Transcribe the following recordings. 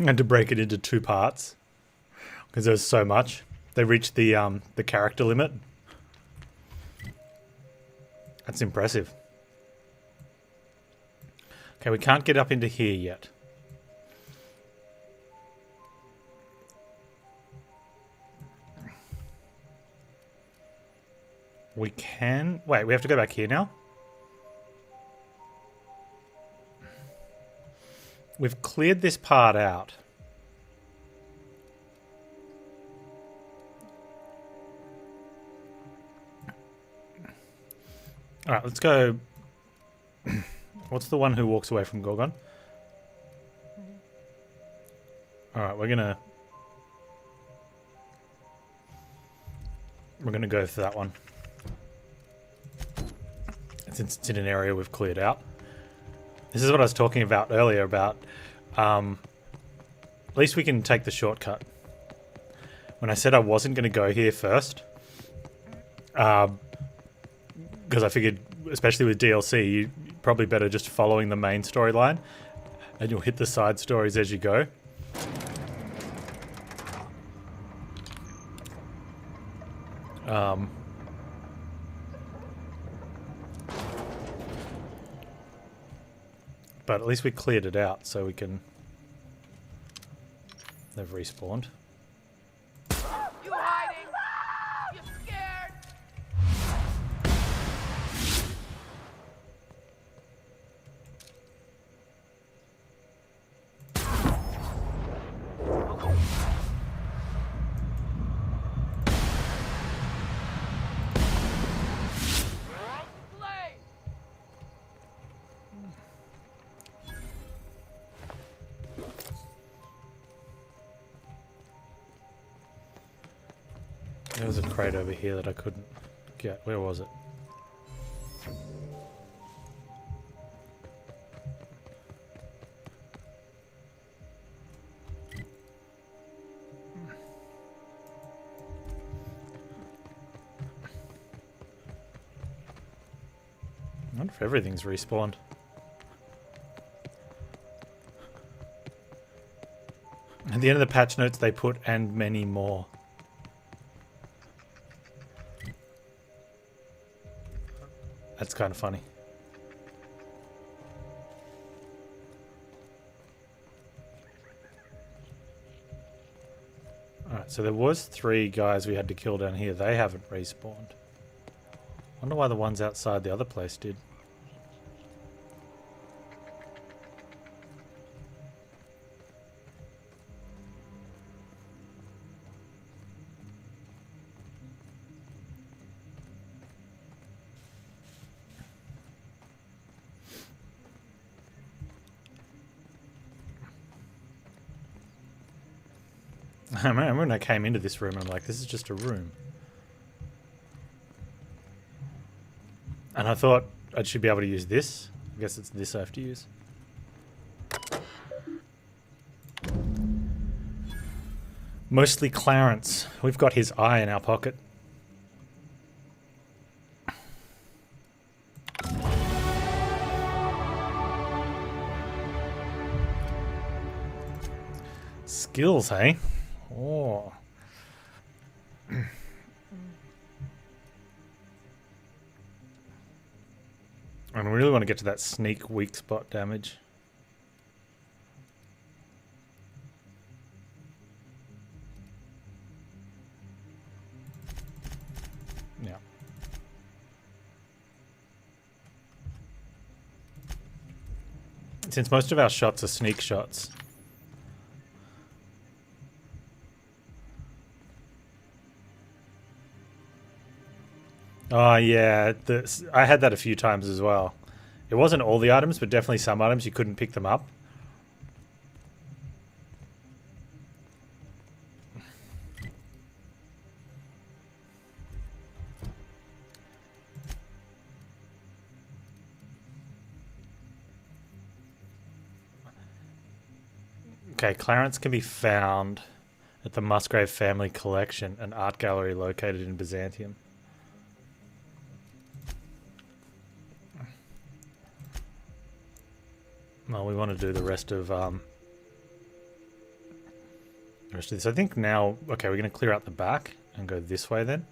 I had to break it into two parts because there's so much. They reached the character limit. That's impressive. Okay, we can't get up into here yet. We can... Wait, we have to go back here now? We've cleared this part out. Alright, let's go... What's the one who walks away from Gorgon? Alright, we're gonna go for that one. Since it's in an area we've cleared out. This is what I was talking about earlier about at least we can take the shortcut. When I said I wasn't going to go here first, because I figured, especially with DLC, you probably better just following the main storyline, and you'll hit the side stories as you go. But at least we cleared it out, so we can... They've respawned. You hiding? You scared? Play. There was a crate over here that I couldn't get. Where was it? I wonder if everything's respawned. At the end of the patch notes they put "and many more." That's kind of funny. Alright, so there was 3 guys we had to kill down here. They haven't respawned. Wonder why the ones outside the other place did. I remember when I came into this room, I'm like, this is just a room. And I thought I should be able to use this. I guess it's this I have to use. Mostly Clarence. We've got his eye in our pocket. Skills, hey? Oh. I really want to get to that sneak weak spot damage. Yeah. Since most of our shots are sneak shots. Oh yeah, I had that a few times as well. It wasn't all the items, but definitely some items you couldn't pick them up. Okay, Clarence can be found at the Musgrave Family Collection, an art gallery located in Byzantium. Well, we want to do the rest of the rest of this. I think now, okay, we're going to clear out the back and go this way then.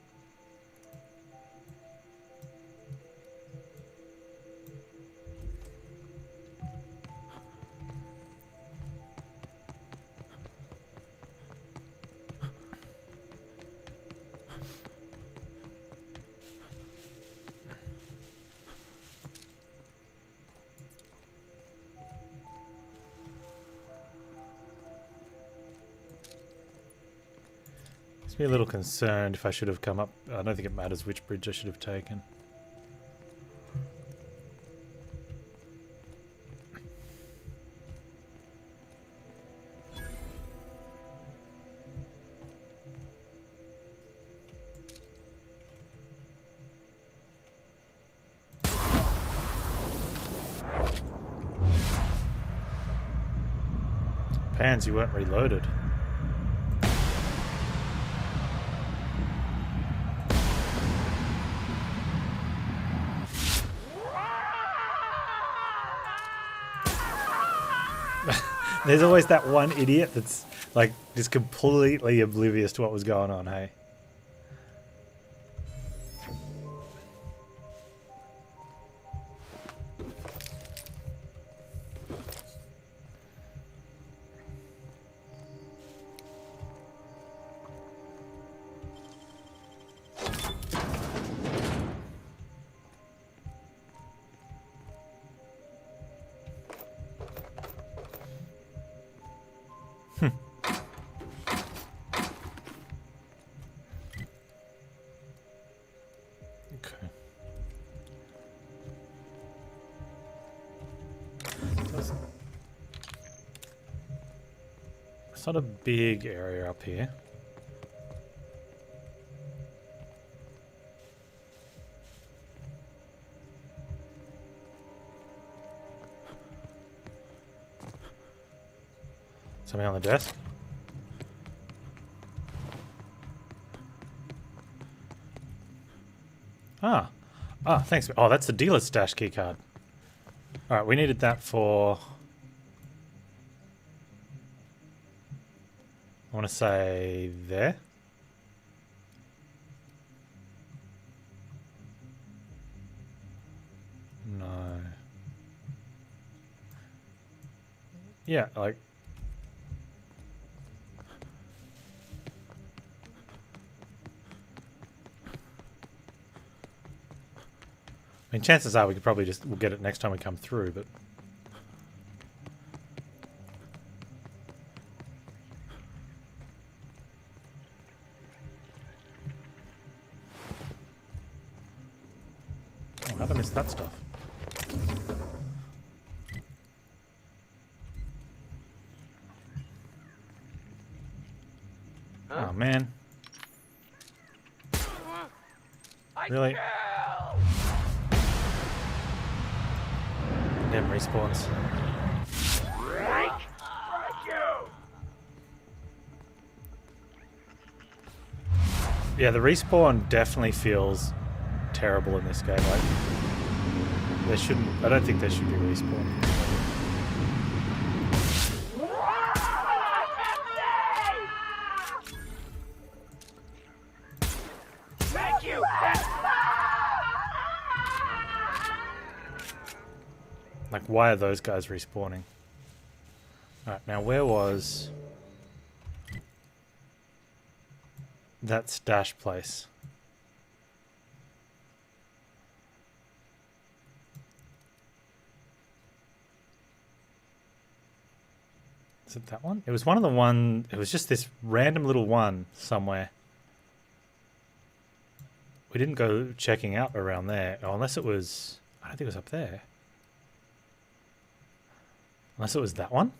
Be a little concerned if I should have come up. I don't think it matters which bridge I should have taken. Panz, you weren't reloaded. There's always that one idiot that's like just completely oblivious to what was going on, hey? It's not a big area up here. Something on the desk? Ah, thanks. Oh, that's the dealer's stash key card. Alright, we needed that for... I want to say there. No. Yeah, like... I mean, chances are we could probably we'll get it next time we come through, but... Oh, how'd I miss that stuff? Huh? Oh, man. Really? Damn respawns. Yeah, the respawn definitely feels terrible in this game. Like, there shouldn't. I don't think there should be respawn. Thank you. Like, why are those guys respawning? Alright, now where was that stash place? Is it that one? It was one of the one... It was just this random little one somewhere. We didn't go checking out around there. Oh, unless it was... I don't think it was up there. Unless it was that one?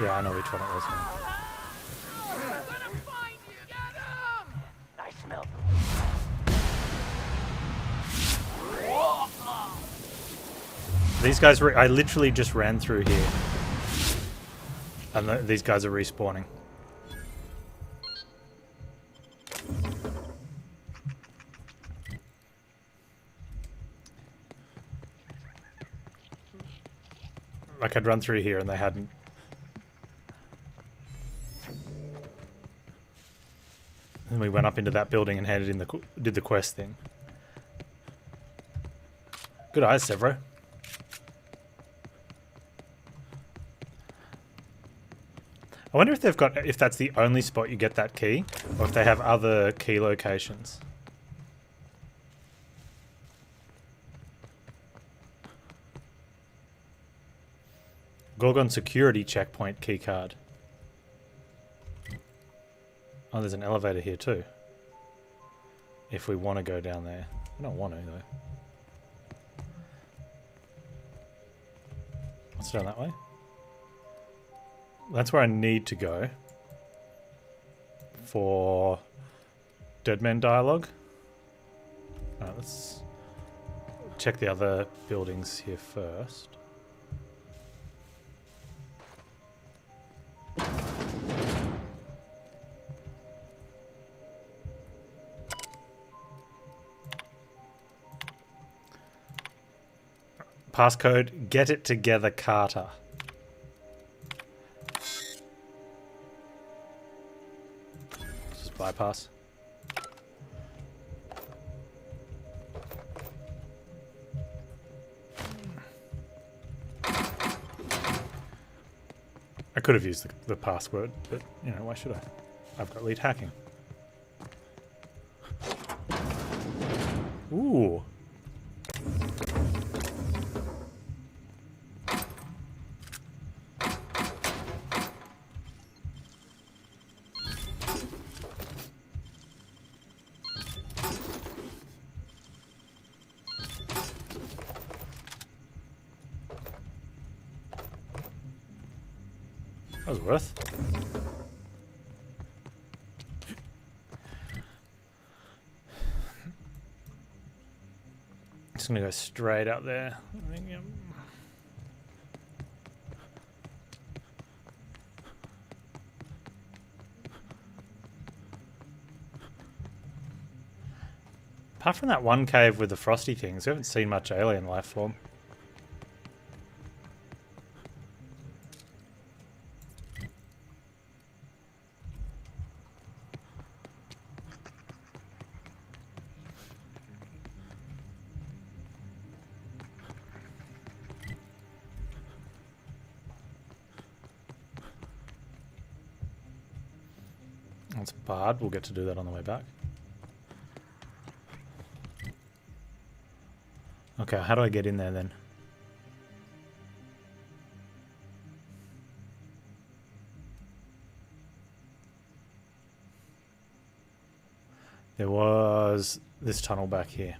Yeah, I know which one it was now. I'm gonna find you. Get him! I smell them. These guys, I literally just ran through here. And these guys are respawning. like I'd run through here and they hadn't. And we went up into that building and handed in did the quest thing. Good eyes, Severo. I wonder if if that's the only spot you get that key, or if they have other key locations. Gorgon security checkpoint keycard. Oh, there's an elevator here too. If we want to go down there. I don't want to though. What's down that way? That's where I need to go for Dead Men dialogue. Alright, let's check the other buildings here first. Passcode, get it together, Carter. Just bypass. I could have used the password, but, you know, why should I? I've got lead hacking. Ooh. That was worth. Just gonna go straight out there. I think, apart from that one cave with the frosty things, we haven't seen much alien life form. That's barred. We'll get to do that on the way back. Okay, how do I get in there then? There was this tunnel back here.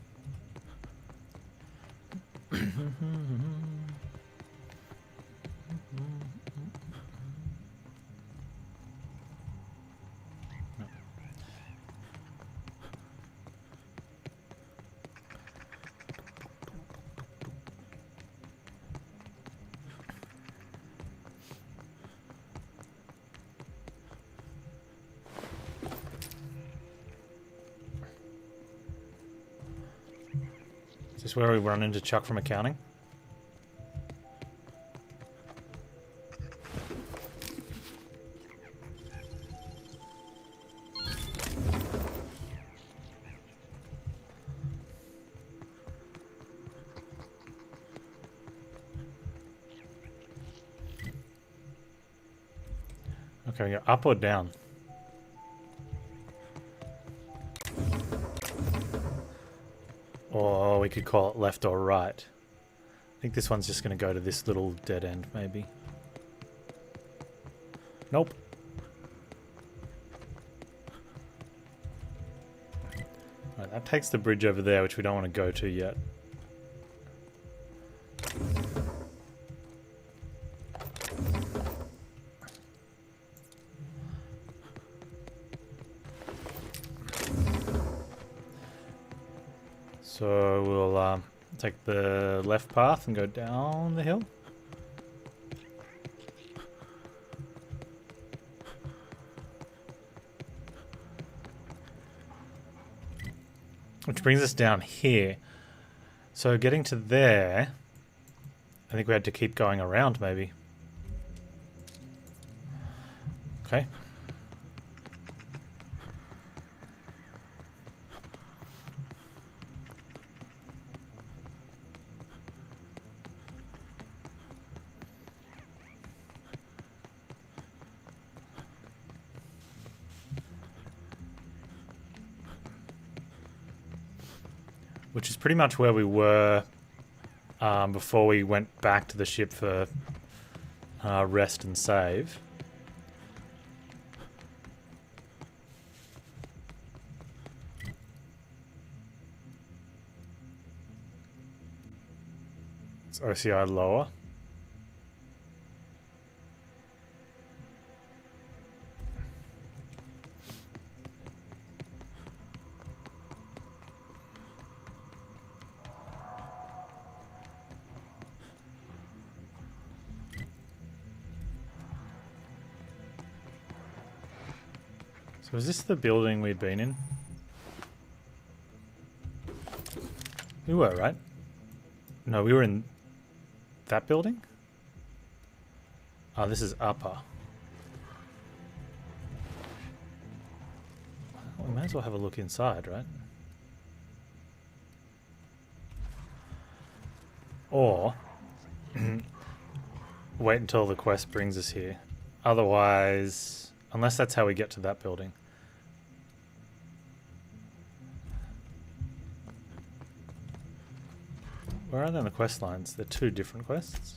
Is this where we run into Chuck from accounting? Okay, we go up or down? Or we could call it left or right. I think this one's just going to go to this little dead end, maybe. Nope. Right, that takes the bridge over there, which we don't want to go to yet. So we'll take the left path and go down the hill. Which brings us down here. So getting to there, I think we had to keep going around, maybe. Okay. Which is pretty much where we were before we went back to the ship for rest and save. It's OCI lower. So is this the building we'd been in? We were, right? No, we were in that building? Oh, this is upper. Well, we might as well have a look inside, right? Or wait until the quest brings us here. Otherwise, unless that's how we get to that building. Where are they on the quest lines? They're two different quests.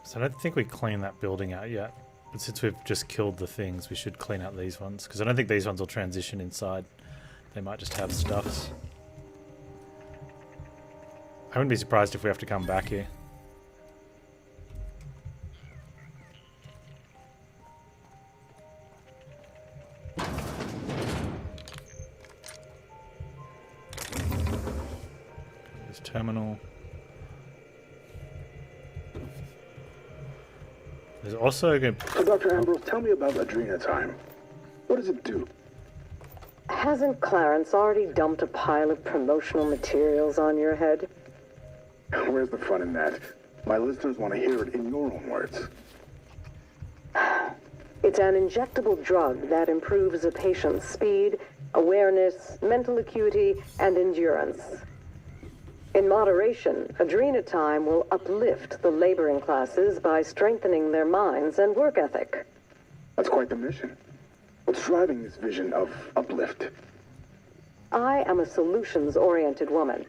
So I don't think we cleaned that building out yet. But since we've just killed the things, we should clean out these ones. Because I don't think these ones will transition inside. They might just have stuffs. I wouldn't be surprised if we have to come back here. This terminal. There's also going to... So, Dr. Ambrose, tell me about Adrenatime. What does it do? Hasn't Clarence already dumped a pile of promotional materials on your head? Where's the fun in that? My listeners want to hear it in your own words. It's an injectable drug that improves a patient's speed, awareness, mental acuity, and endurance. In moderation, Adrenatime will uplift the laboring classes by strengthening their minds and work ethic. That's quite the mission. What's driving this vision of uplift? I am a solutions-oriented woman.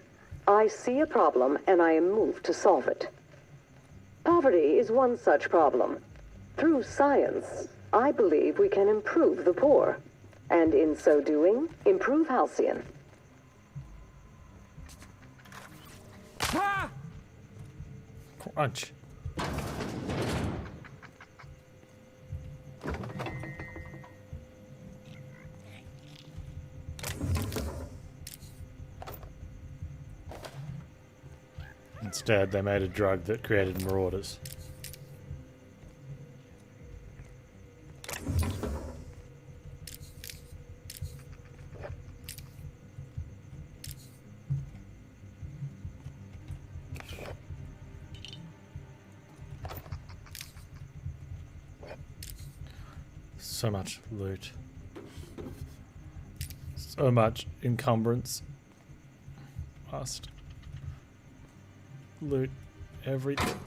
I see a problem and I am moved to solve it. Poverty is one such problem. Through science, I believe we can improve the poor, and in so doing, improve Halcyon. Crunch. Instead, they made a drug that created marauders. So much loot. So much encumbrance. Must loot everything.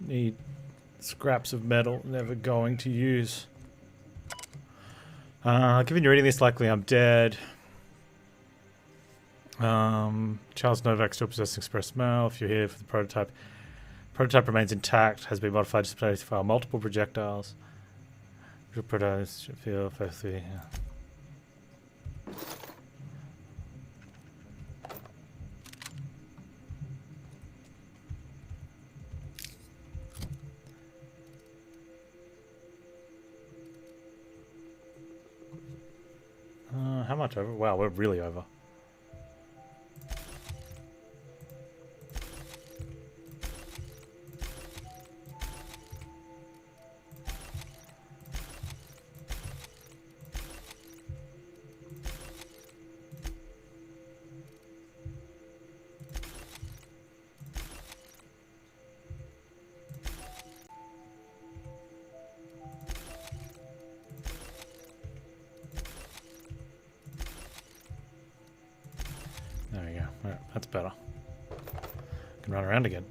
Need scraps of metal, never going to use. Given you're reading this, likely I'm dead. Charles Novak still possessing express mail. If you're here for the prototype, Prototype remains intact, has been modified to fire multiple projectiles. Prototype feel firstly. How much over? Wow, we're really over. There we go. Right, that's better. Can run around again.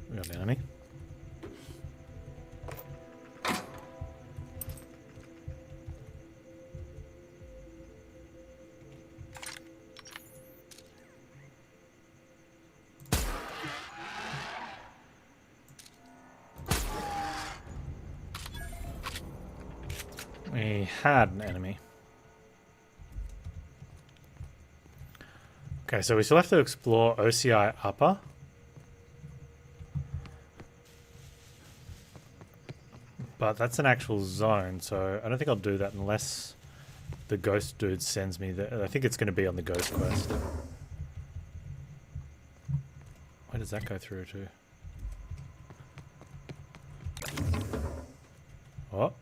We got an enemy. We had an enemy. Okay, so we still have to explore OCI Upper. But that's an actual zone, so I don't think I'll do that unless the ghost dude sends me there. I think it's going to be on the ghost quest. Where does that go through to? What?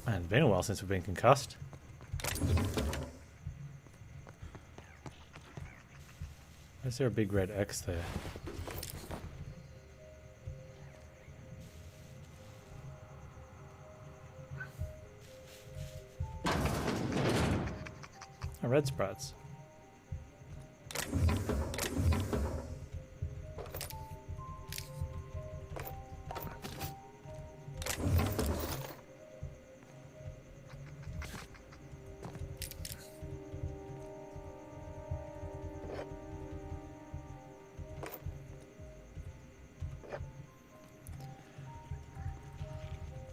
Man, it's been a while since we've been concussed. Is there a big red X there? Oh, red sprites.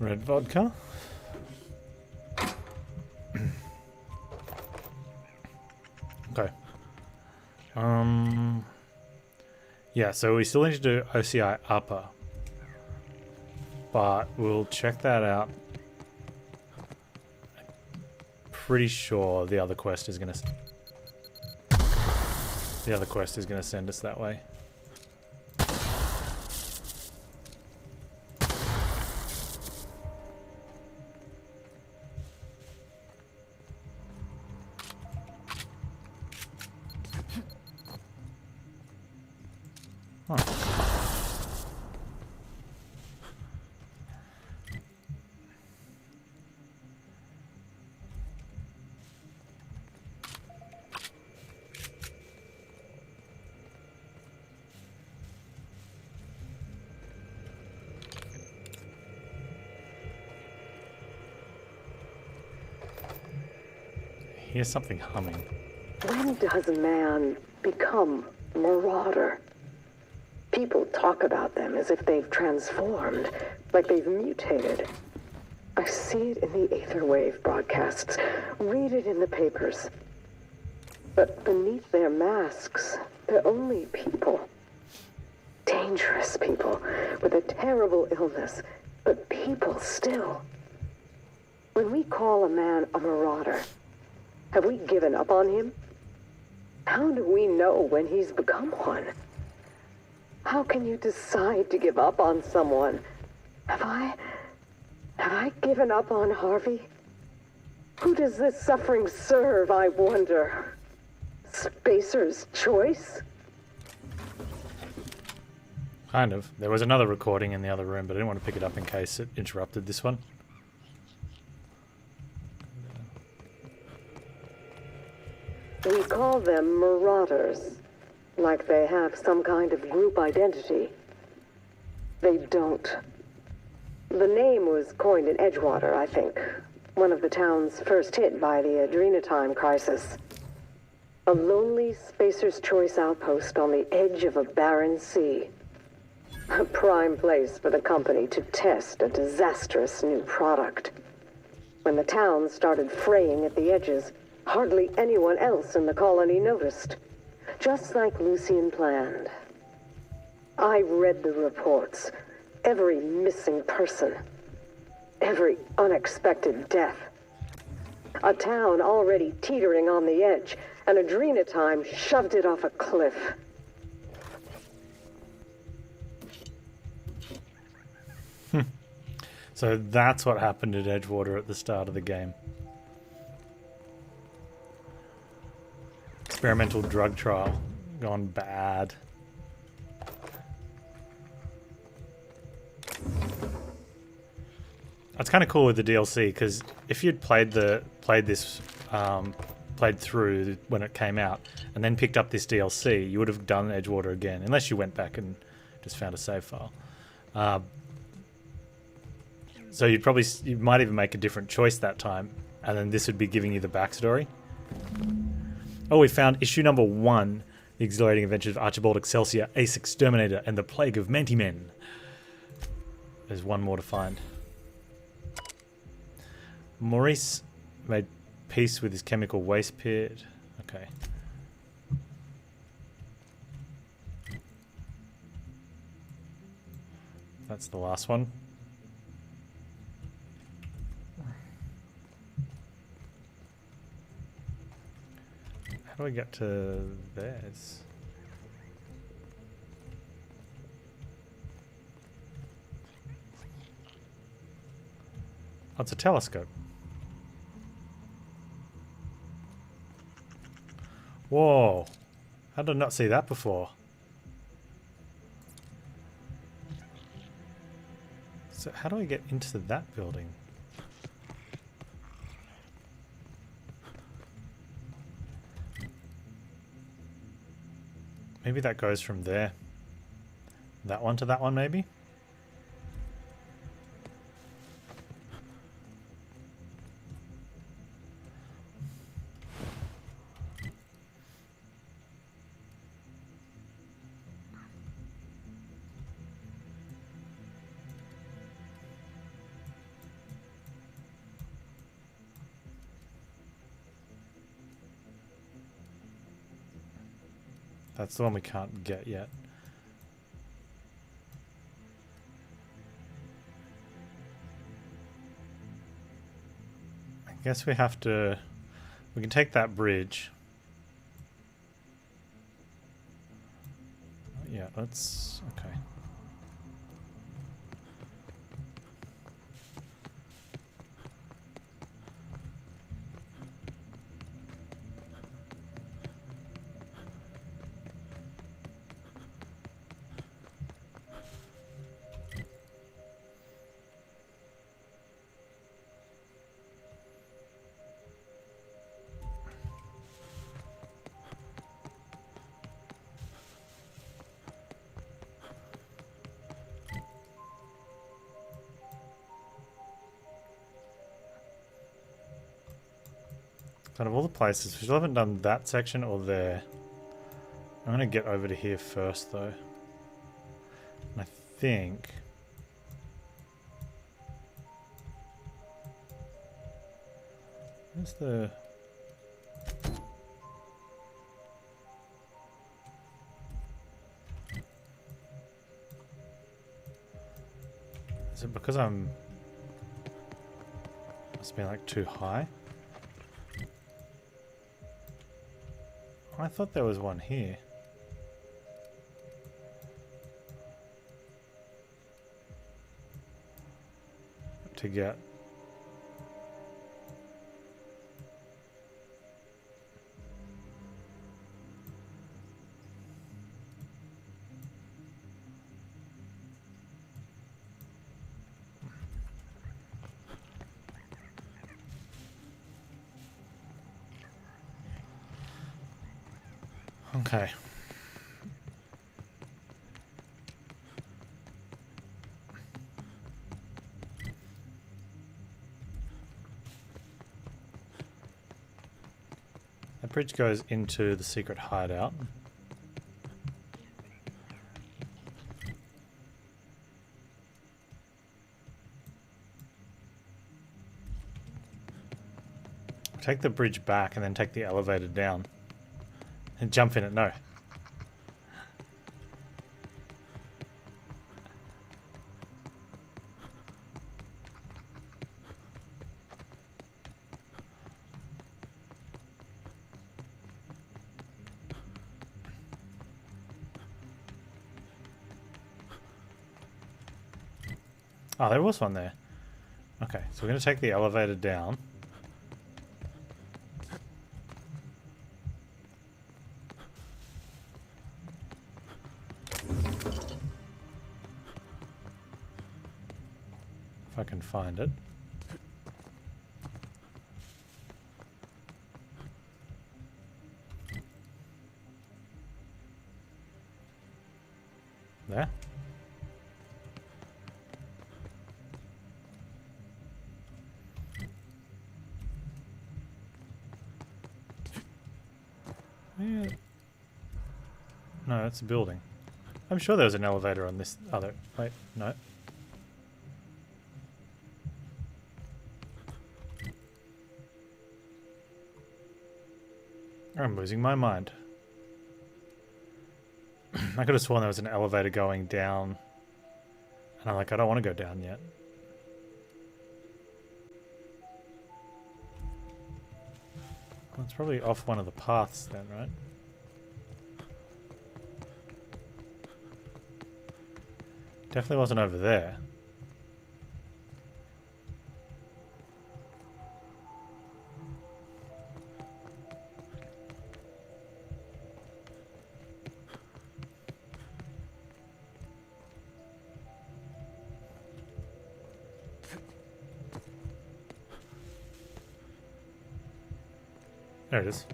Red vodka. Okay. Yeah, so we still need to do OCI Upper. But we'll check that out. Pretty sure the other quest is gonna send us that way. Here's something humming. When does man become marauder? People talk about them as if they've transformed, like they've mutated. I see it in the Aetherwave broadcasts, read it in the papers. But beneath their masks, they're only people. Dangerous people with a terrible illness, but people still. When we call a man a marauder, have we given up on him? How do we know when he's become one? How can you decide to give up on someone? Have I given up on Harvey? Who does this suffering serve, I wonder? Spacer's choice? Kind of. There was another recording in the other room, but I didn't want to pick it up in case it interrupted this one. We call them marauders, like they have some kind of group identity. They don't. The name was coined in Edgewater, I think. One of the towns first hit by the Adrenatime crisis. A lonely Spacer's Choice outpost on the edge of a barren sea. A prime place for the company to test a disastrous new product. When the town started fraying at the edges, hardly anyone else in the colony noticed. Just like Lucian planned. I read the reports. Every missing person. Every unexpected death. A town already teetering on the edge, and Adrenatime shoved it off a cliff. So that's what happened at Edgewater at the start of the game. Experimental drug trial gone bad. That's kind of cool with the DLC, because if you'd played through when it came out and then picked up this DLC, you would have done Edgewater again, unless you went back and just found a save file. So you might even make a different choice that time, and then this would be giving you the backstory. Oh, we found issue number 1, The Exhilarating Adventures of Archibald Excelsior, Ace Exterminator, and the Plague of Mentimen. There's one more to find. Maurice made peace with his chemical waste pit. Okay. That's the last one. How do I get to theirs? Oh, it's a telescope. Whoa. How did I not see that before? So how do I get into that building? Maybe that goes from there. That one to that one, maybe? That's the one we can't get yet. I guess we have to... We can take that bridge. Yeah, let's... Okay. Out of all the places, we still haven't done that section or there. I'm going to get over to here first, though. And I think... Where's the... Is it because I'm... Must be like too high? I thought there was one here. To get... Okay. That bridge goes into the secret hideout. Take the bridge back and then take the elevator down. And jump in it, no. Oh, there was one there. Okay, so we're going to take the elevator down. If I can find it. There. Yeah. No, that's a building. I'm sure there was an elevator on this other... Wait, no. I'm losing my mind. I could have sworn there was an elevator going down. And I'm like, I don't want to go down yet. Well, it's probably off one of the paths then, right? Definitely wasn't over there. There it is.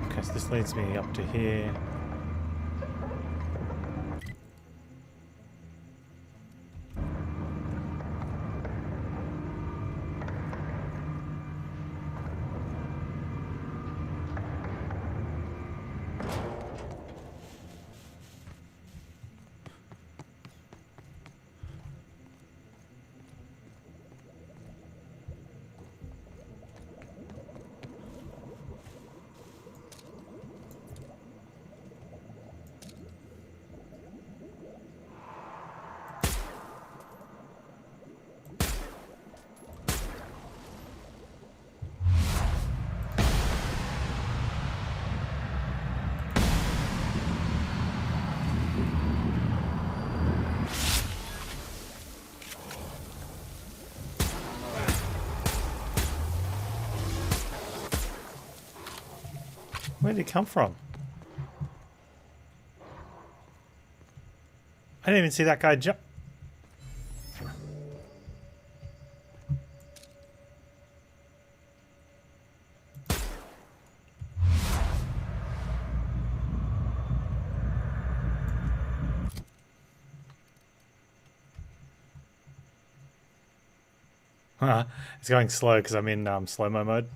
Okay, so this leads me up to here. Where did he come from? I didn't even see that guy jump. It's going slow because I'm in slow-mo mode.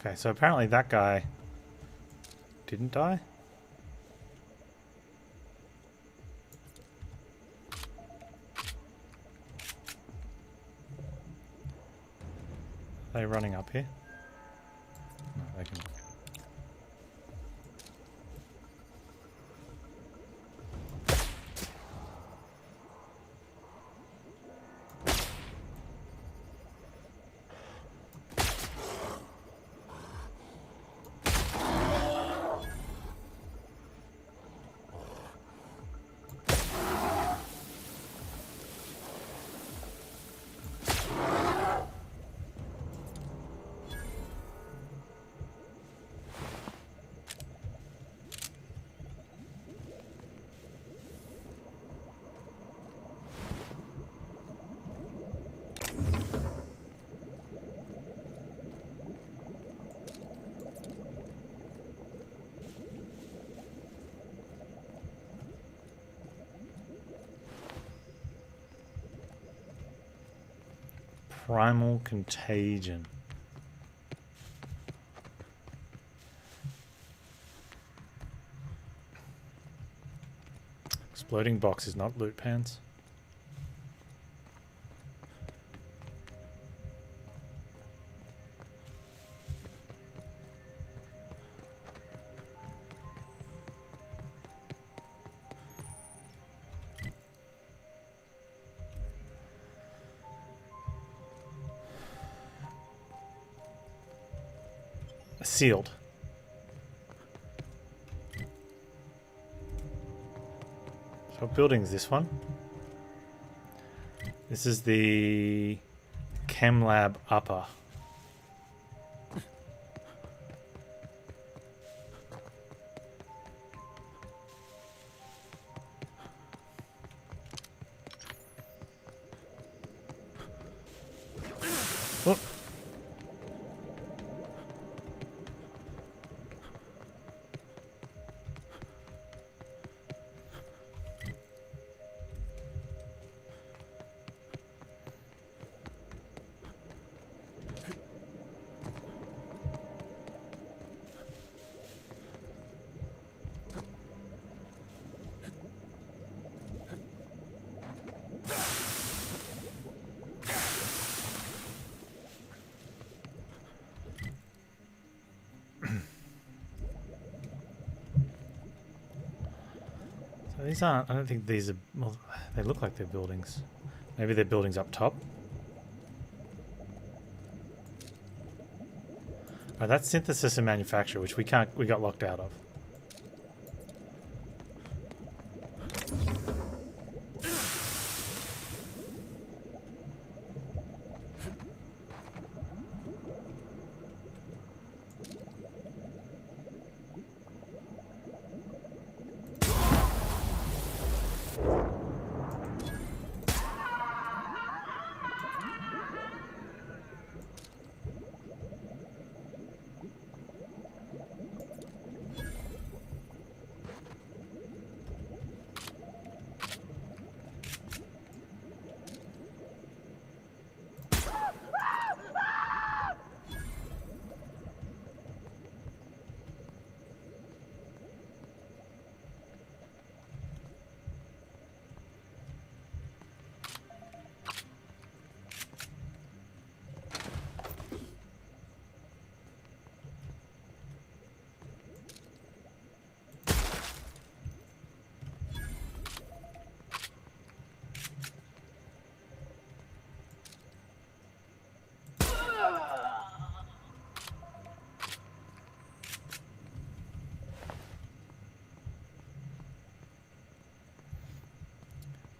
Okay, so apparently that guy didn't die. Are they running up here? No, they can. Primal Contagion. Exploding box is not loot pans. Sealed. So what building is this one? This is the Chem Lab Upper. Oh. These aren't, I don't think these are, well, they look like they're buildings. Maybe they're buildings up top. Oh, that's synthesis and manufacture, which we got locked out of.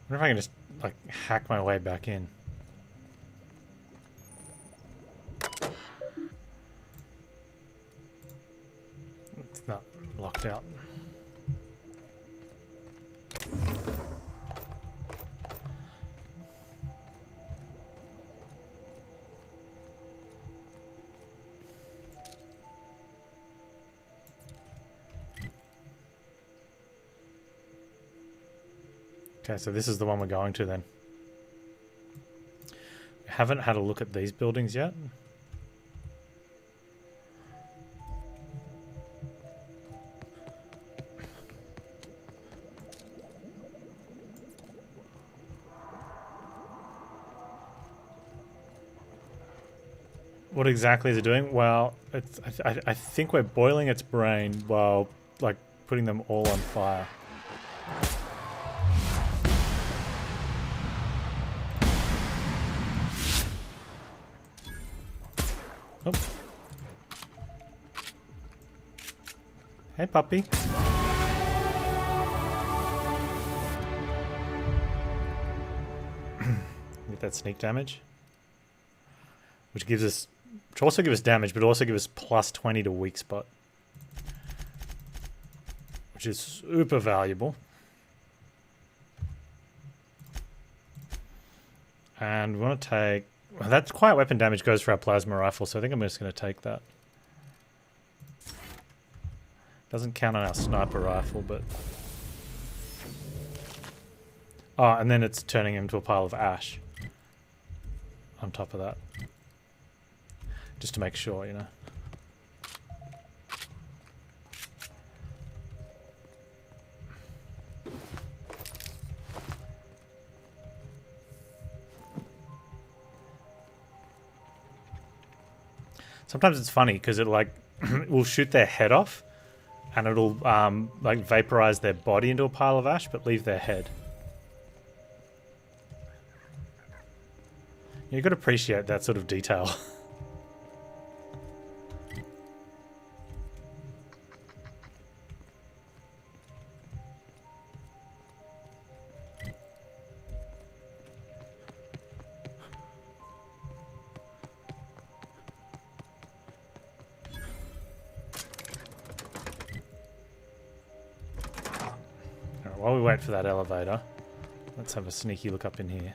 I wonder if I can just, like, hack my way back in. It's not locked out. Okay, so this is the one we're going to then. We haven't had a look at these buildings yet. What exactly is it doing? Well, it's, I think we're boiling its brain while, like, putting them all on fire. Oh. Hey, puppy. Get that sneak damage. Which gives us... Which also gives us damage, but also gives us plus 20 to weak spot. Which is super valuable. And we want to take... Well, that quiet weapon damage goes for our plasma rifle, so I think I'm just going to take that. Doesn't count on our sniper rifle, but... Oh, and then it's turning him into a pile of ash. on top of that. Just to make sure, you know. Sometimes it's funny because it like will shoot their head off and it'll like vaporize their body into a pile of ash but leave their head. You've got to appreciate that sort of detail. Alright, while we wait for that elevator, let's have a sneaky look up in here.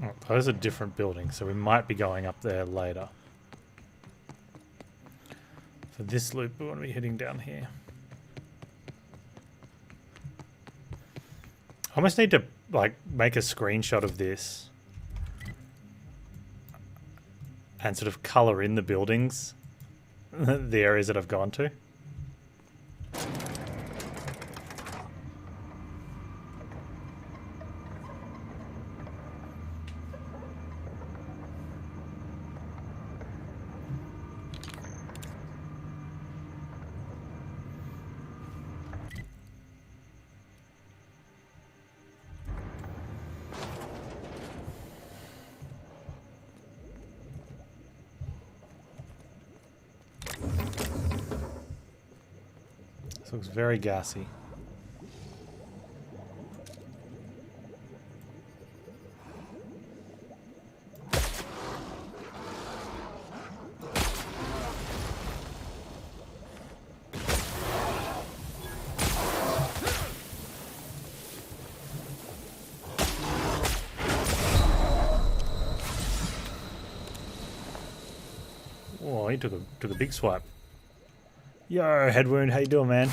Oh, those are different buildings, so we might be going up there later. For this loop, we want to be heading down here. I almost need to like make a screenshot of this and sort of color in the buildings, the areas that I've gone to. This looks very gassy. Oh, he took a big swipe. Yo, head wound, how you doing, man?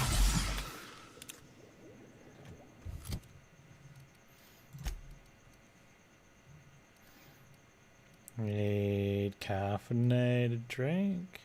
Need caffeinated drink.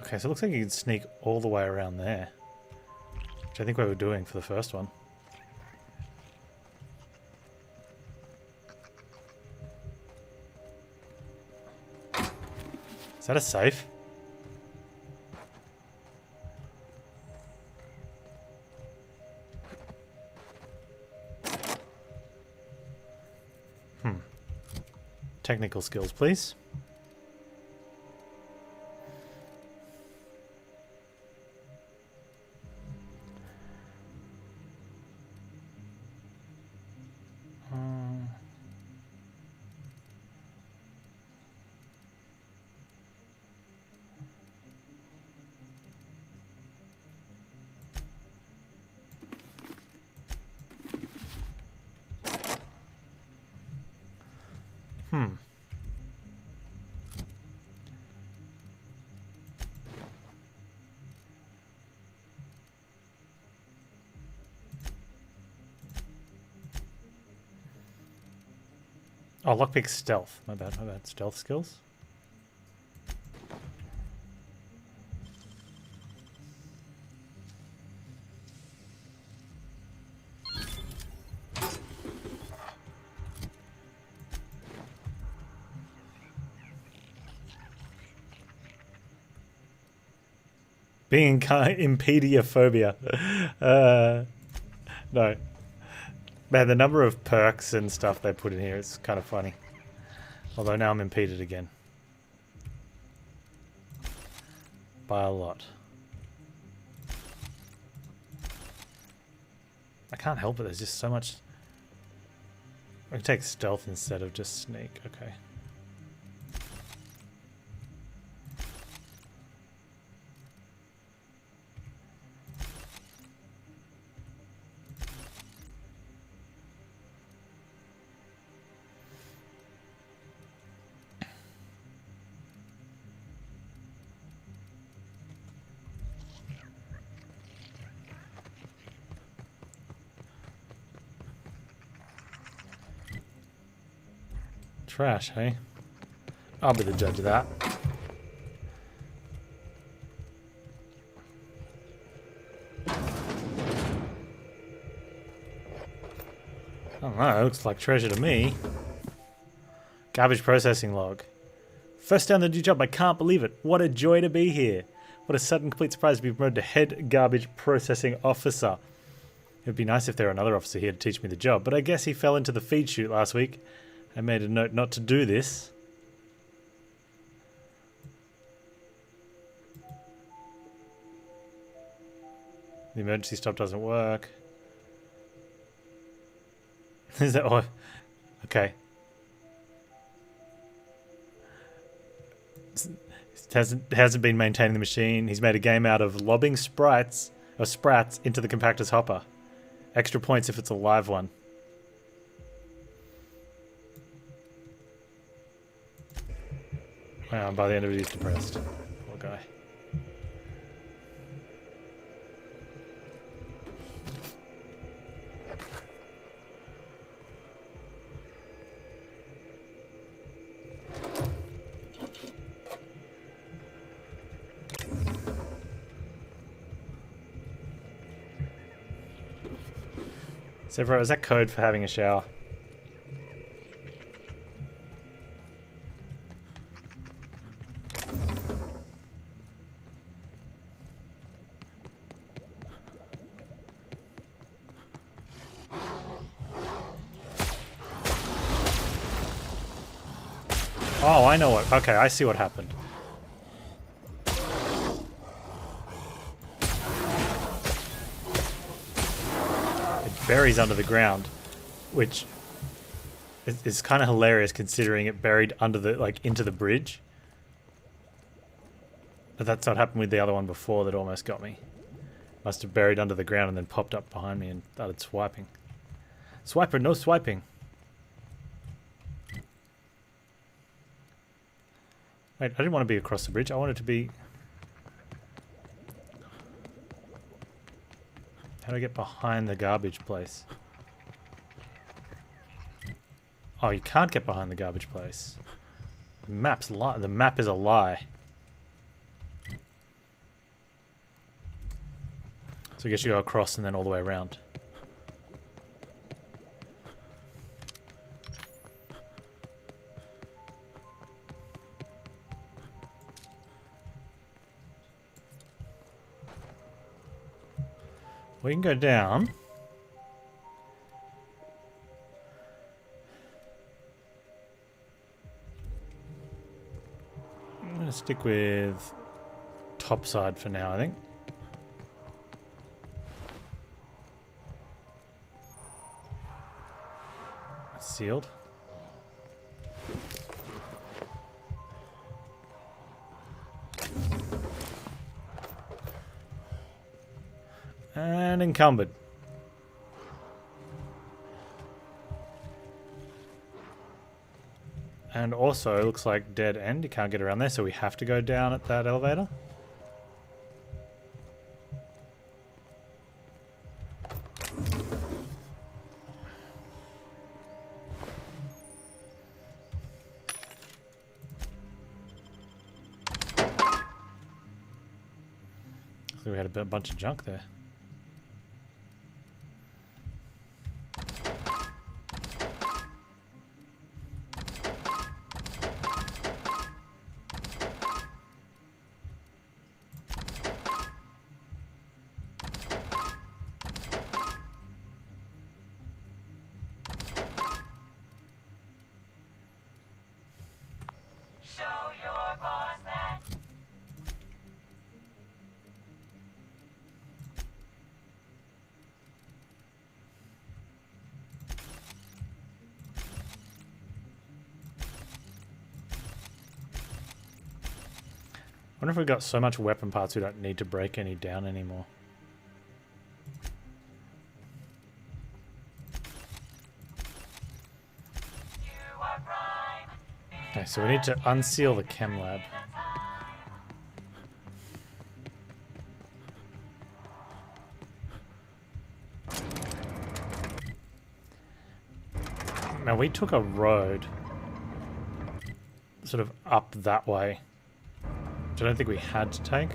Okay, so it looks like you can sneak all the way around there, which I think we were doing for the first one. Is that a safe? Technical skills, please. Oh, lockpick stealth. My bad, my bad. Stealth skills. Being impediophobia. No. Man, the number of perks and stuff they put in here is kind of funny. Although now I'm impeded again. By a lot. I can't help it, there's just so much... I can take stealth instead of just sneak, okay. Trash, hey? I'll be the judge of that. I don't know, it looks like treasure to me. Garbage processing log. First down the new job, I can't believe it. What a joy to be here. What a sudden complete surprise to be promoted to head garbage processing officer. It would be nice if there were another officer here to teach me the job, but I guess he fell into the feed chute last week. I made a note not to do this. The emergency stop doesn't work. Is that oh, okay. Hasn't been maintaining the machine. He's made a game out of lobbing sprats into the compactor's hopper. Extra points if it's a live one. Wow, by the end of it he's depressed. Poor guy. So, bro, is that code for having a shower? Oh, I know what. Okay, I see what happened. It buries under the ground, which is kind of hilarious considering it buried under the, like, into the bridge. But that's what happened with the other one before that almost got me. Must have buried under the ground and then popped up behind me and started swiping. Swiper, no swiping. Wait, I didn't want to be across the bridge. I wanted to be... How do I get behind the garbage place? Oh, you can't get behind the garbage place. The map's the map is a lie. So I guess you go across and then all the way around. We can go down. I'm going to stick with top side for now, I think. It's sealed. And encumbered. And also, it looks like dead end. You can't get around there, so we have to go down at that elevator. We had a bunch of junk there. Show your boss that. I wonder if we've got so much weapon parts we don't need to break any down anymore. You are prime. Okay, so we need to unseal the chem lab. Now we took a road sort of up that way, which I don't think we had to take.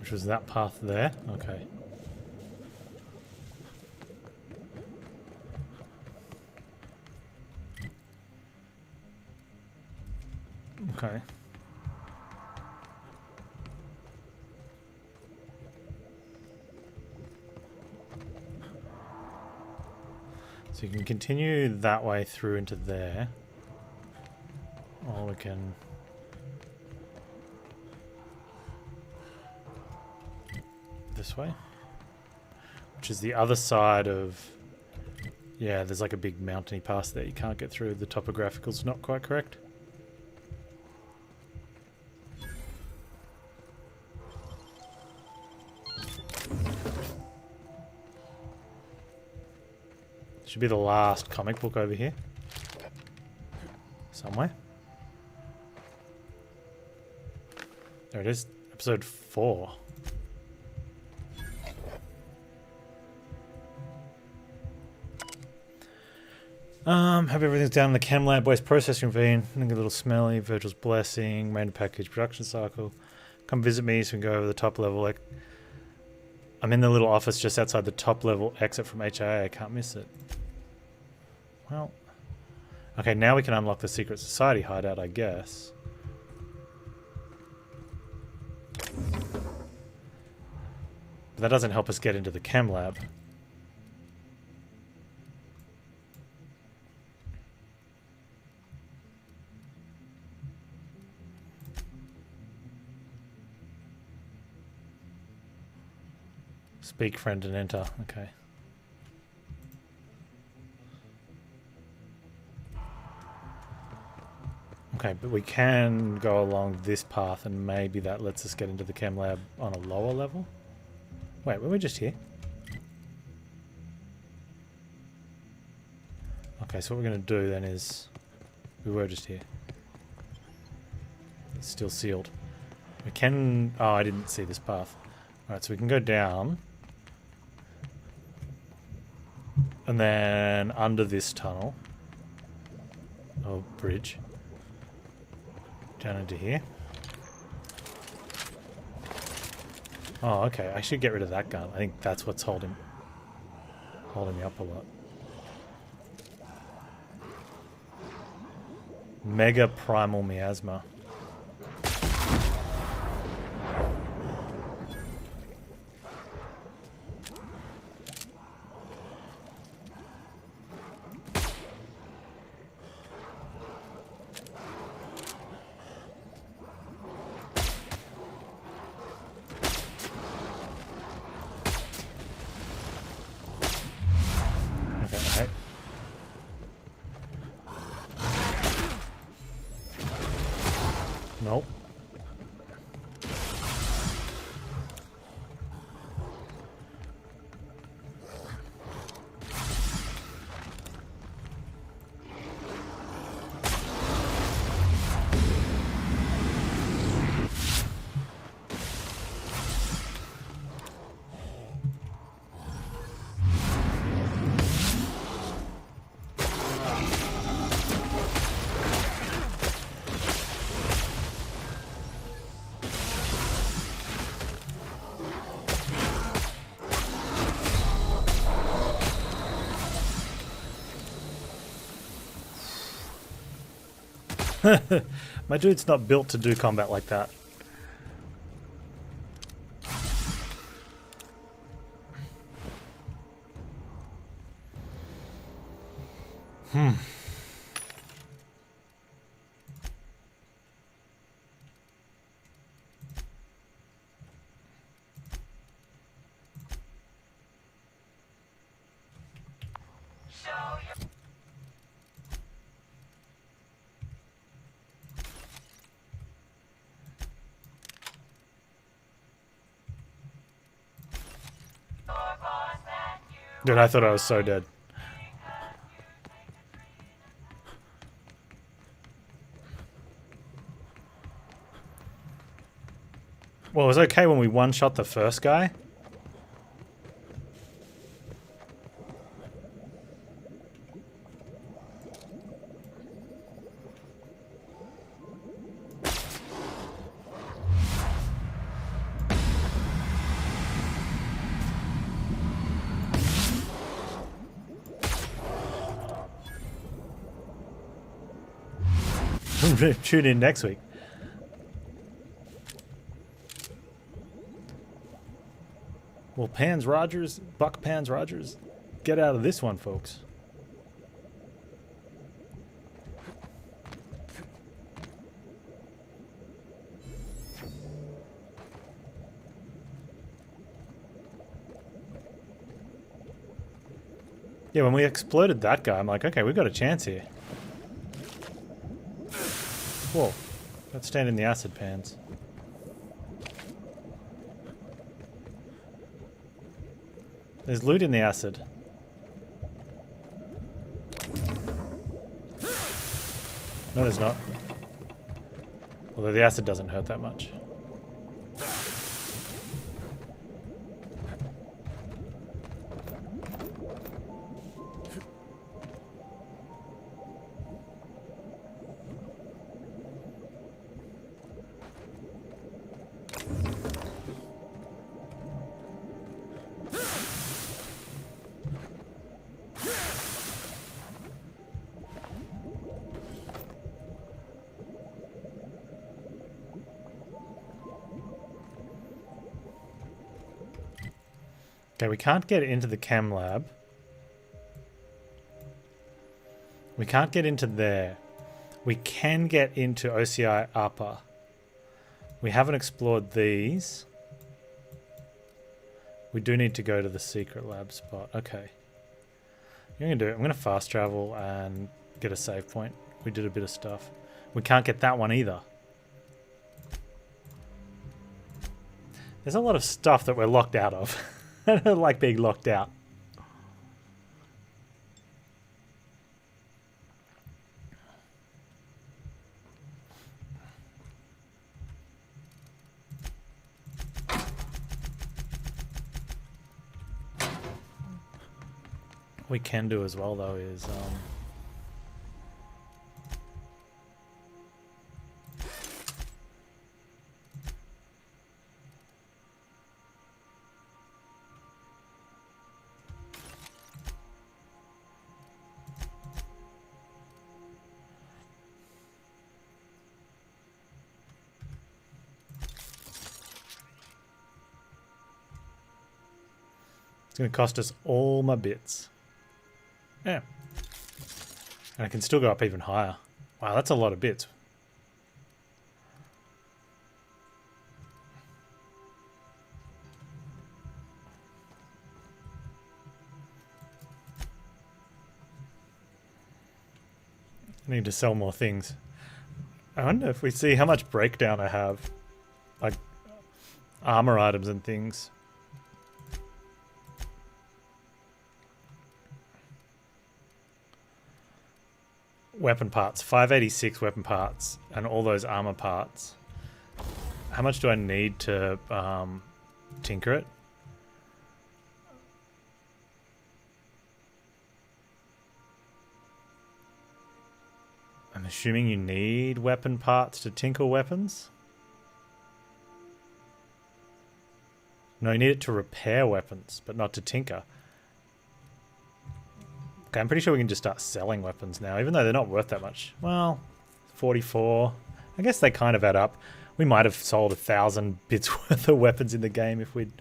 Which was that path there? Okay. Okay. So you can continue that way through into there. Or we can... this way. Which is the other side of... yeah, there's like a big mountainy pass there. You can't get through. The topographical's not quite correct. Should be the last comic book over here. Somewhere. There it is. Episode 4. Hope everything's down in the chem lab. Waste processing ravine. Looking a little smelly. Virgil's blessing. Main package production cycle. Come visit me so we can go over the top level. Like, I'm in the little office just outside the top level exit from HIA. I can't miss it. Well, okay, now we can unlock the Secret Society hideout, I guess. But that doesn't help us get into the chem lab. Speak, friend, and enter. Okay. Okay, but we can go along this path and maybe that lets us get into the chem lab on a lower level? Wait, were we just here? Okay, so what we're going to do then is... we were just here. It's still sealed. We can... oh, I didn't see this path. Alright, so we can go down. And then under this tunnel. Oh, bridge. Down into here. Oh, okay. I should get rid of that gun. I think that's what's holding me up a lot. Mega Primal Miasma. Okay. Nope. My dude's not built to do combat like that. Dude, I thought I was so dead. Well, it was okay when we one-shot the first guy. Tune in next week. Well, Panz Rogers, Buck Panz Rogers, get out of this one, folks. Yeah, when we exploded that guy, I'm like, okay, we've got a chance here. Whoa. Let's stand in the acid, Panz. There's loot in the acid. No, there's not. Although the acid doesn't hurt that much. Okay, we can't get into the chem lab. We can't get into there. We can get into OCI upper. We haven't explored these. We do need to go to the secret lab spot. Okay. I'm going to do it. I'm going to fast travel and get a save point. We did a bit of stuff. We can't get that one either. There's a lot of stuff that we're locked out of. I don't like being locked out. What we can do as well, though, is it's going to cost us all my bits. Yeah. And I can still go up even higher. Wow, that's a lot of bits. I need to sell more things. I wonder if we see how much breakdown I have. Like armor items and things. Weapon parts, 586 weapon parts, and all those armor parts. How much do I need to tinker it? I'm assuming you need weapon parts to tinker weapons? No, you need it to repair weapons, but not to tinker. Okay, I'm pretty sure we can just start selling weapons now, even though they're not worth that much. Well, 44. I guess they kind of add up. We might have sold 1,000 bits worth of weapons in the game if we'd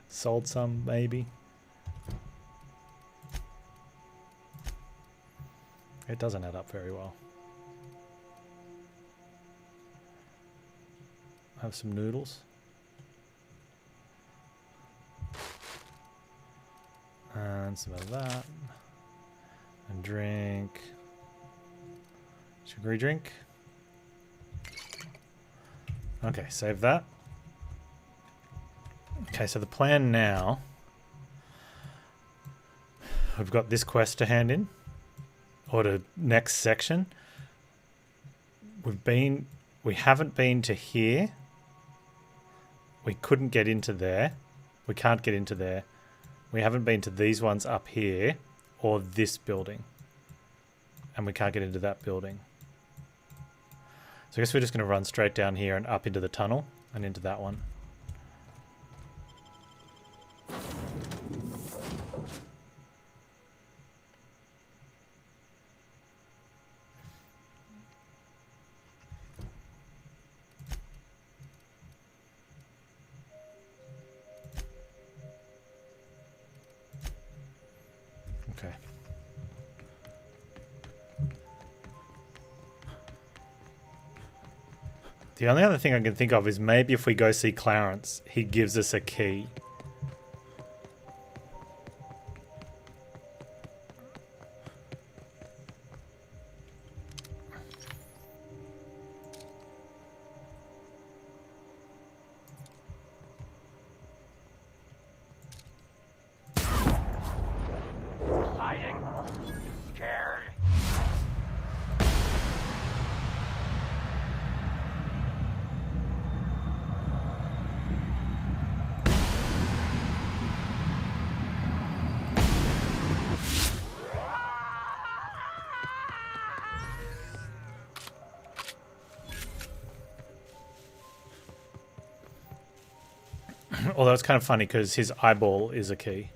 sold some, maybe. It doesn't add up very well. Have some noodles. And some of that. And drink. Sugary drink. Okay, save that. Okay, so the plan now. We've got this quest to hand in. Or to next section. We haven't been to here. We couldn't get into there. We can't get into there. We haven't been to these ones up here or this building. And we can't get into that building. So I guess we're just going to run straight down here and up into the tunnel and into that one. Okay. The only other thing I can think of is maybe if we go see Clarence, he gives us a key. Hiding. Scared. Although it's kind of funny because his eyeball is a key.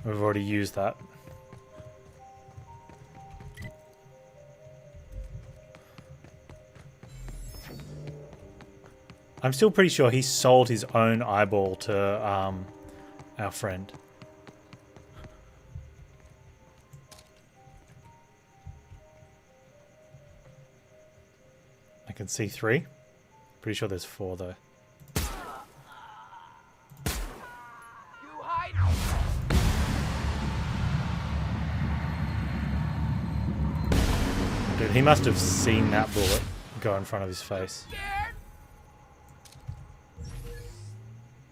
We've already used that. I'm still pretty sure he sold his own eyeball to our friend. I can see 3. Pretty sure there's 4 though. You hide. Dude, he must have seen that bullet go in front of his face. Scared.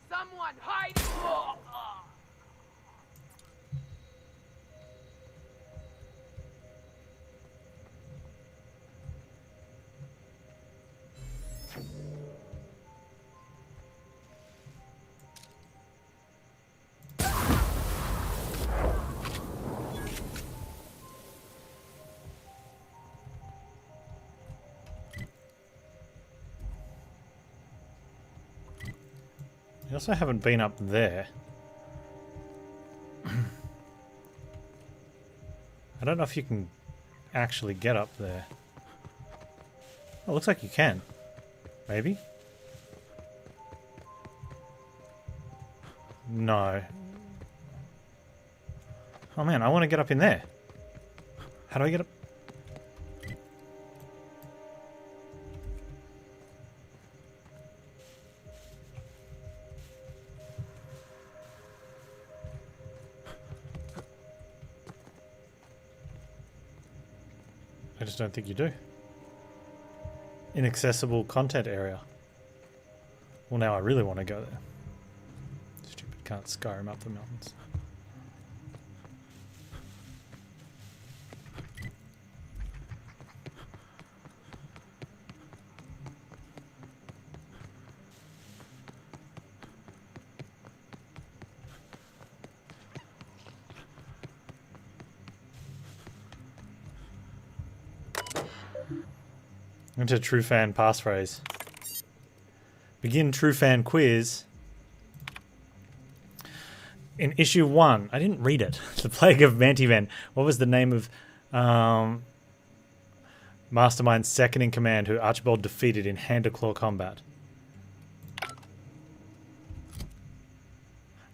Someone hide. Oh, oh. You also haven't been up there. I don't know if you can actually get up there. Oh, it looks like you can. Maybe? No. Oh man, I want to get up in there. How do I get up? I just don't think you do. Inaccessible content area. Well, now I really want to go there. Stupid can't Skyrim up the mountains. Into True Fan passphrase. Begin True Fan quiz. In issue 1, I didn't read it. The Plague of Mantivan. What was the name of Mastermind second in command who Archibald defeated in hand-to-claw combat.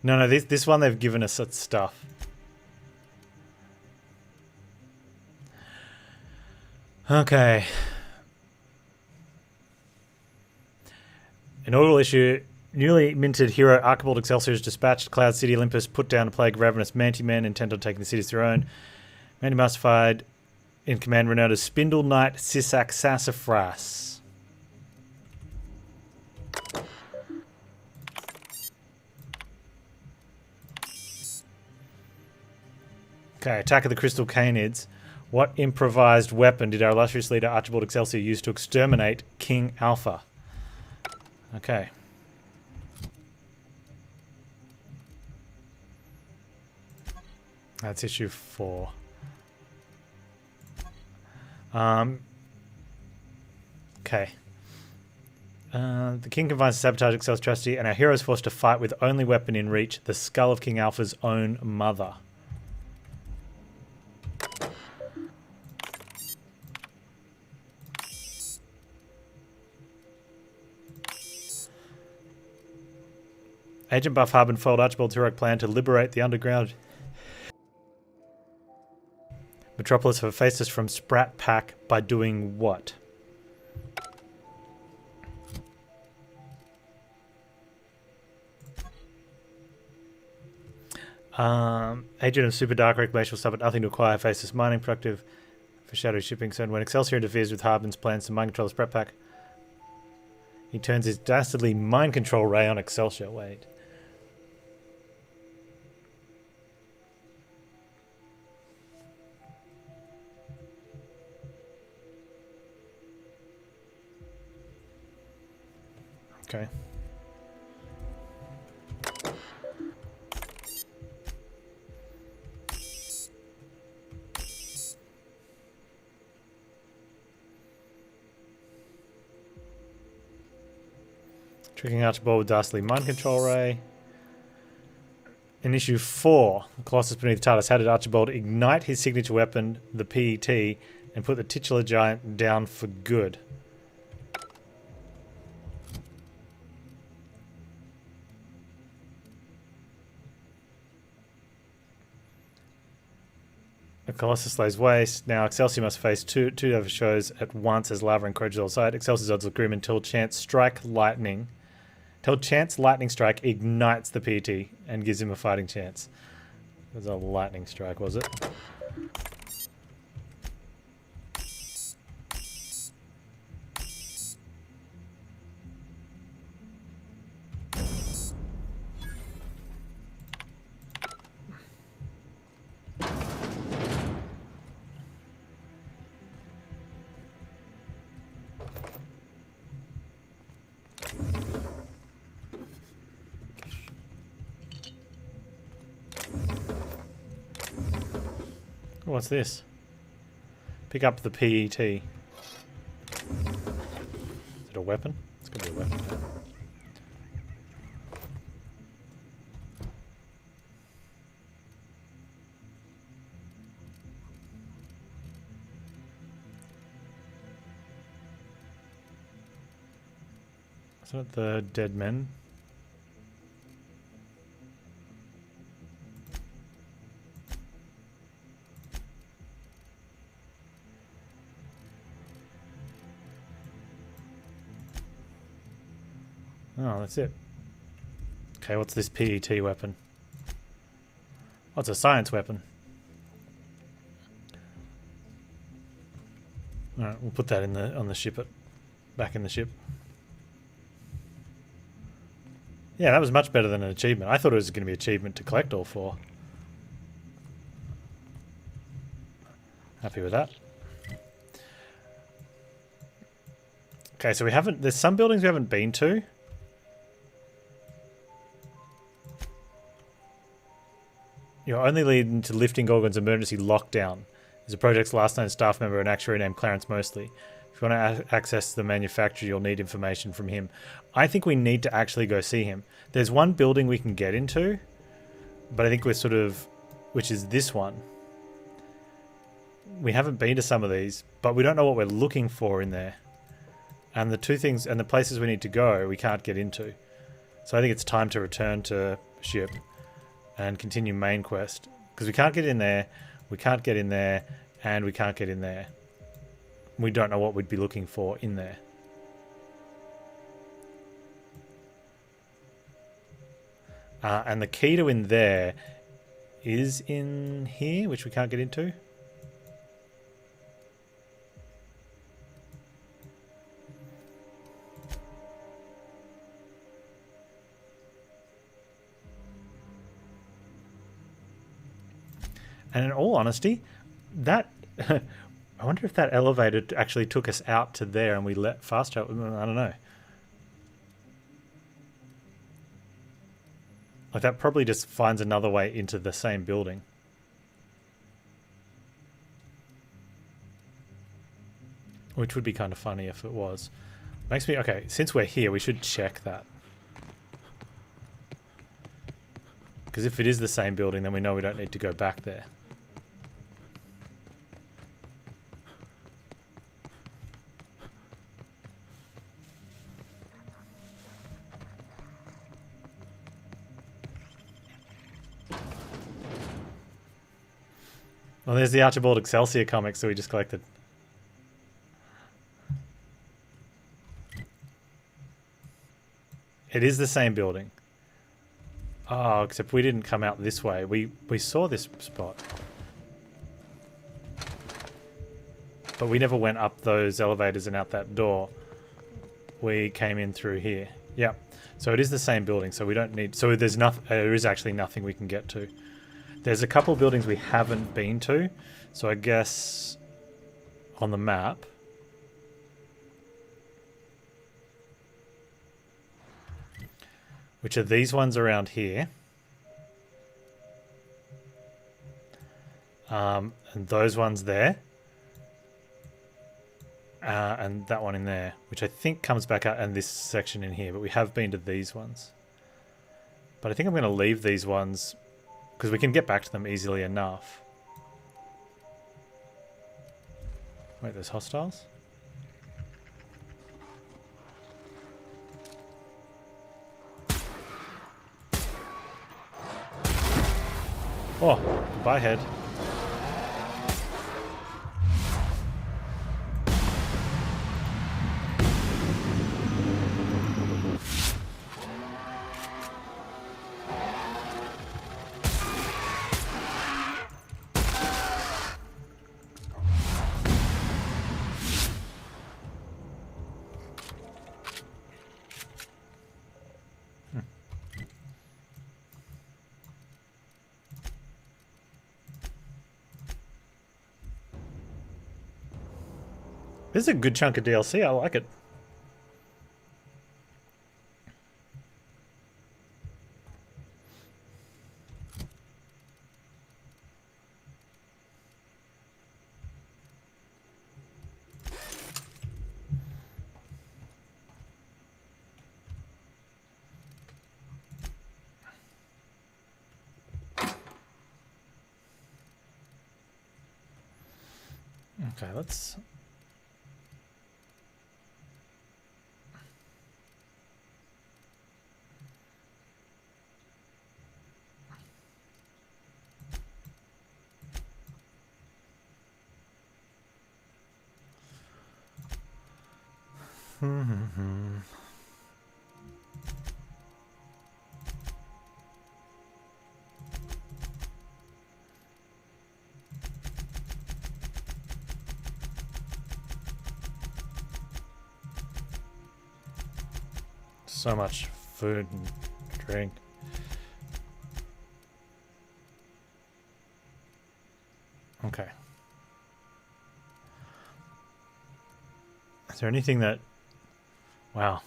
No, this one they've given us such stuff. Okay. Inaugural issue. Newly minted hero Archibald Excelsior is dispatched. Cloud City Olympus put down a plague of ravenous Manti-Men intent on taking the city as their own. Manti-Mastified in command renowned as Spindle Knight Sisak Sassafras. Okay, attack of the Crystal Canids. What improvised weapon did our illustrious leader Archibald Excelsior use to exterminate King Alpha? Okay. That's issue 4. Okay. The king confines to sabotage Excel's trustee, and our hero is forced to fight with only weapon in reach, the skull of King Alpha's own mother. Agent Buff Harbin foiled Archibald's heroic plan to liberate the underground metropolis of Hephaestus from Sprat Pack by doing what? Agent of Super Dark Reclamation will stop at nothing to acquire Hephaestus mining, productive for shadow shipping. So when Excelsior interferes with Harbin's plans to mind control the Sprat Pack, he turns his dastardly mind control ray on Excelsior. Wait. Okay. Tricking Archibald with Dastardly Mind Control Ray. In issue 4, the Colossus Beneath the TARDIS, how did Archibald ignite his signature weapon, the PET, and put the titular giant down for good? The Colossus lays waste. Now Excelsior must face two other shows at once as lava encourages all side. Excelsior's odds look grim until Chance Lightning Strike ignites the PT and gives him a fighting chance. It was a lightning strike, was it? What's this? Pick up the PET. Is it a weapon? It's going to be a weapon. Isn't it the dead men? Oh, that's it. Okay, what's this PET weapon? Oh, it's a science weapon. Alright, we'll put that in on the ship, back in the ship. Yeah, that was much better than an achievement. I thought it was going to be an achievement to collect all 4. Happy with that. Okay, so there's some buildings we haven't been to. You're only leading to lifting Gorgon's emergency lockdown. Is the project's last known staff member, an actuary named Clarence Mosley. If you want to access the manufacturer, you'll need information from him. I think we need to actually go see him. There's one building we can get into, but I think we're sort of, which is this one. we haven't been to some of these, but we don't know what we're looking for in there. And the two things, and the places we need to go, we can't get into. So I think it's time to return to ship and continue main quest. Because we can't get in there, we can't get in there, and we can't get in there. We don't know what we'd be looking for in there. And the key to in there is in here, which we can't get into. And in all honesty, that I wonder if that elevator actually took us out to there and we let fast travel. I don't know. Like that probably just finds another way into the same building. Which would be kind of funny if it was. Makes me, okay, since we're here, we should check that. Because if it is the same building, then we know we don't need to go back there. Well, there's the Archibald Excelsior comics that we just collected. It is the same building. Oh, except we didn't come out this way. We saw this spot. But we never went up those elevators and out that door. We came in through here. Yep. So it is the same building, so we don't need... So there's nothing. There is actually nothing we can get to. There's a couple of buildings we haven't been to, so I guess on the map. Which are these ones around here. And those ones there. And that one in there, which I think comes back out and this section in here, but we have been to these ones. But I think I'm going to leave these ones because we can get back to them easily enough. Wait, there's hostiles? Oh, goodbye, head. This is a good chunk of DLC. I like it. Okay, let's... So much food and drink. Okay. Is there anything that... Wow.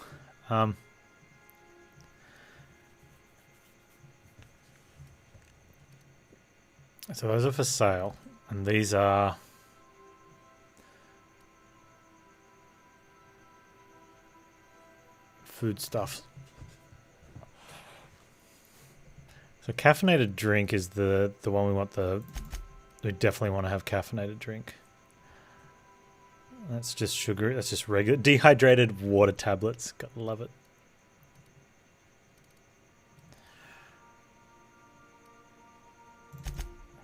So those are for sale, and these are... foodstuffs. So caffeinated drink is the one we want. We definitely want to have caffeinated drink. That's just sugar. That's just regular dehydrated water tablets. Gotta love it.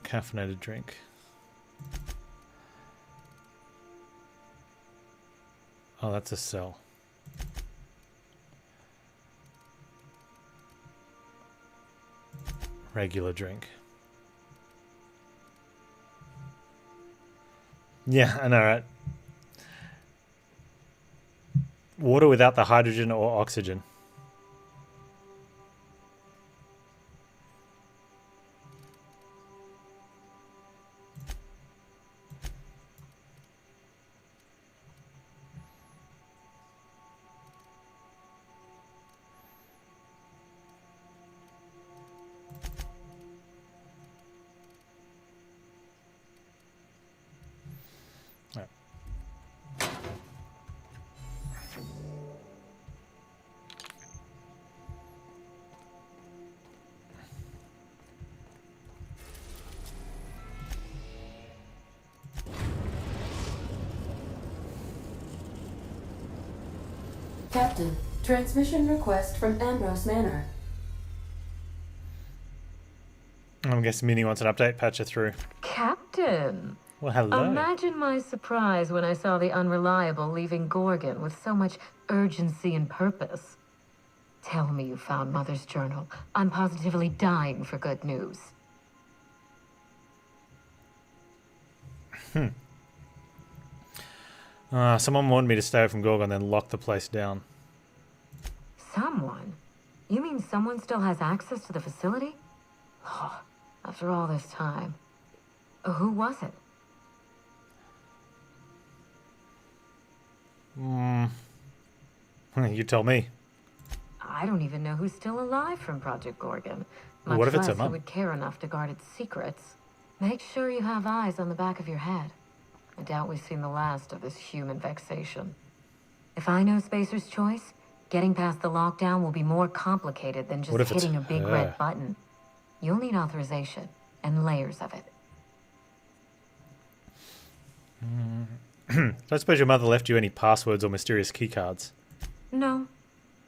Caffeinated drink. Oh, that's a cell. Regular drink. Yeah, I know, right? Water without the hydrogen or oxygen. Captain, transmission request from Ambrose Manor. I'm guessing Minnie wants an update. Patch her through. Captain! Well, hello. Imagine my surprise when I saw the Unreliable leaving Gorgon with so much urgency and purpose. Tell me you found Mother's journal. I'm positively dying for good news. Someone warned me to stay away from Gorgon, then lock the place down. Someone? You mean someone still has access to the facility? Oh, after all this time. Who was it? You tell me. I don't even know who's still alive from Project Gorgon. Well, Much what if it's less her mum? who would care enough to guard its secrets. Make sure you have eyes on the back of your head. I doubt we've seen the last of this human vexation. If I know Spacer's Choice, getting past the lockdown will be more complicated than What if just it's hitting a big her? red button. You'll need authorization and layers of it. Don't suppose your mother left you any passwords or mysterious keycards? No,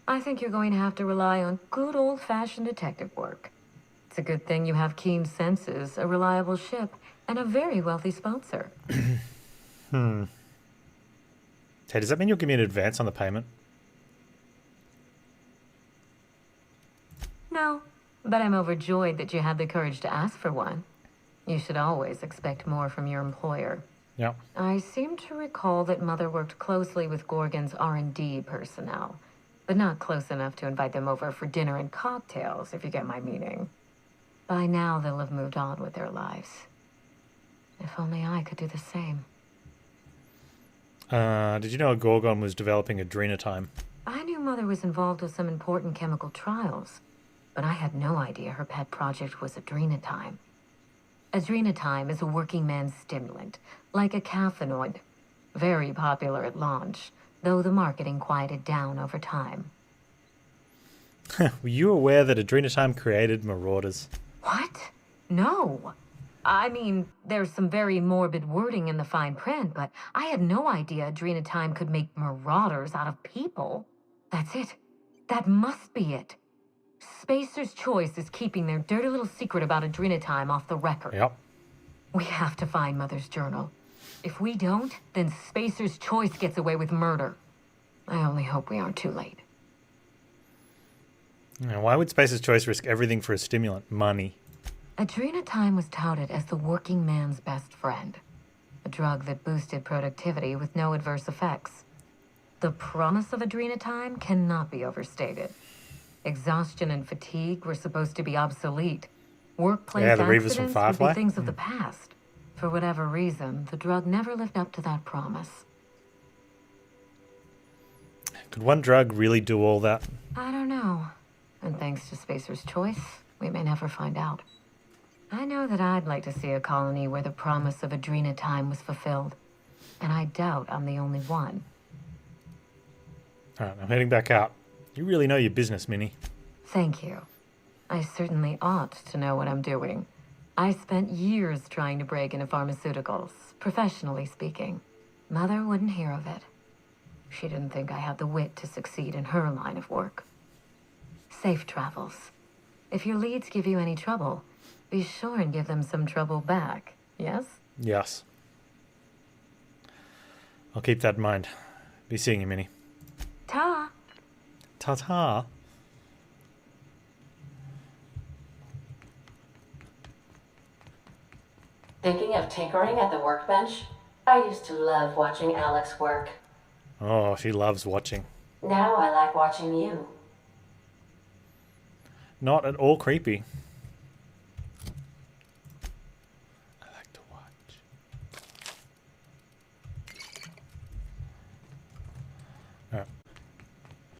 I think you're going to have to rely on good old-fashioned detective work. It's a good thing you have keen senses, a reliable ship, and a very wealthy sponsor. Hey, does that mean you'll give me an advance on the payment? No, but I'm overjoyed that you had the courage to ask for one. You should always expect more from your employer. Yeah. I seem to recall that Mother worked closely with Gorgon's R&D personnel, but not close enough to invite them over for dinner and cocktails, if you get my meaning. By now, they'll have moved on with their lives. If only I could do the same. Did you know Gorgon was developing adrenatime? I knew Mother was involved with some important chemical trials, but I had no idea her pet project was adrenatime. Adrenatime is a working man's stimulant, like a caffeinoid. Very popular at launch, though the marketing quieted down over time. Were you aware that adrenatime created marauders? What? No. I mean, there's some very morbid wording in the fine print, but I had no idea adrenatime could make marauders out of people. That's it. That must be it. Spacer's Choice is keeping their dirty little secret about adrenatime off the record. Yep. We have to find Mother's journal. If we don't, then Spacer's Choice gets away with murder. I only hope we aren't too late. Now, why would Spacer's Choice risk everything for a stimulant? Money. Adrenatime was touted as the working man's best friend. A drug that boosted productivity with no adverse effects. The promise of adrenatime cannot be overstated. Exhaustion and fatigue were supposed to be obsolete. Workplace Yeah, the Reavers accidents from would Firefly? be things of the past. For whatever reason, the drug never lived up to that promise. Could one drug really do all that? I don't know. And thanks to Spacer's Choice, we may never find out. I know that I'd like to see a colony where the promise of adrenatime was fulfilled. And I doubt I'm the only one. Alright, I'm heading back out. You really know your business, Minnie. Thank you. I certainly ought to know what I'm doing. I spent years trying to break into pharmaceuticals, professionally speaking. Mother wouldn't hear of it. She didn't think I had the wit to succeed in her line of work. Safe travels. If your leads give you any trouble, be sure and give them some trouble back, yes? Yes. I'll keep that in mind. Be seeing you, Minnie. Ta! Ta-ta. Thinking of tinkering at the workbench? I used to love watching Alex work. Oh, she loves watching. Now I like watching you. Not at all creepy. I like to watch. Alright.